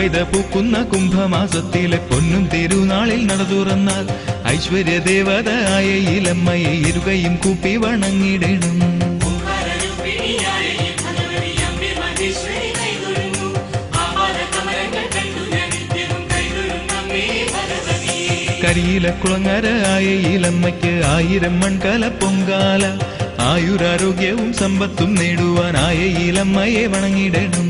പൂക്കൈത പൂക്കുന്ന കുംഭമാസത്തിലെ പൊന്നും തിരുനാളിൽ നട തുറന്നാൽ ഐശ്വര്യദേവതയായ ഇലമ്മയെ ഇരുകയും കൂപ്പി വണങ്ങിടണം. കരിയിലക്കുളങ്ങരയായ ഇലമ്മയ്ക്ക് 1000 മൺകല പൊങ്കാല, ആയുരാരോഗ്യവും സമ്പത്തും നേടുവാനായ ഇലമ്മയെ വണങ്ങിടണം.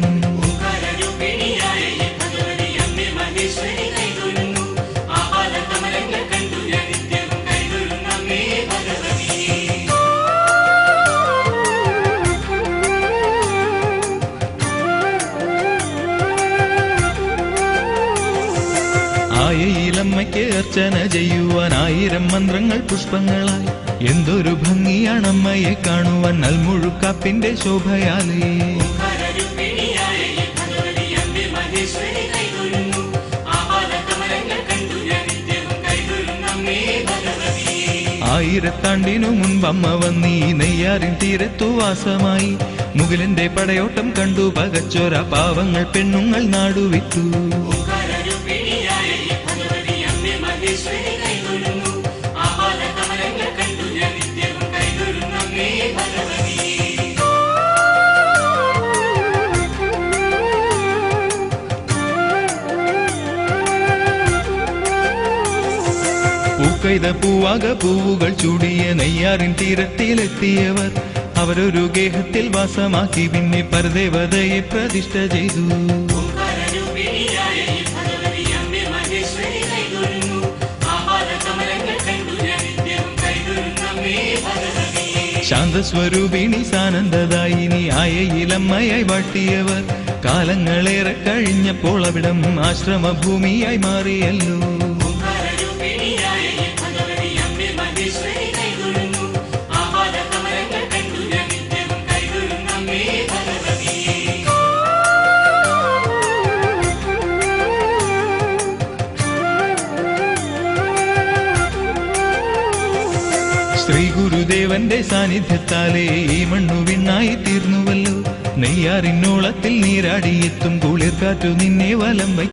ആയ ഇലമ്മയ്ക്ക് അർച്ചന ചെയ്യുവാൻ 1000 മന്ത്രങ്ങൾ പുഷ്പങ്ങളായി, എന്തൊരു ഭംഗിയാണമ്മയെ കാണുവാൻ നൽമുഴുക്കാപ്പിന്റെ ശോഭയാലേ. ആയിരത്താണ്ടിനു മുൻപമ്മ വന്നീ നെയ്യാറിൻ തീരത്തു വാസമായി, മുകിലന്റെ പടയോട്ടം കണ്ടു പകച്ചോര പാവങ്ങൾ പെണ്ണുങ്ങൾ നാടുവിട്ടു. പൂക്കൈത പൂവാക പൂവുകൾ ചൂടിയ നെയ്യാറിൻ തീരത്തിലെത്തിയവർ അവരൊരു ഗേഹത്തിൽ വാസമാക്കി പിന്നെ പരദേവതയെ പ്രതിഷ്ഠ ചെയ്തു. ശാന്തസ്വരൂപിണി സാനന്ദദായിനി ആയ ഇലമ്മയായി വാഴ്ത്തിയവർ കാലങ്ങളേറെ കഴിഞ്ഞപ്പോൾ അവിടം ആശ്രമഭൂമിയായി മാറിയല്ലോ. ശ്രീ ഗുരുദേവന്റെ സാന്നിധ്യത്താലേ ഈ മണ്ണു വിണ്ണായി തീർന്നുവല്ലോ. നെയ്യാറിനോളത്തിൽ നീരാടിയെത്തും കുളിർക്കാറ്റു നിന്നെ വലം വയ്ക്കും.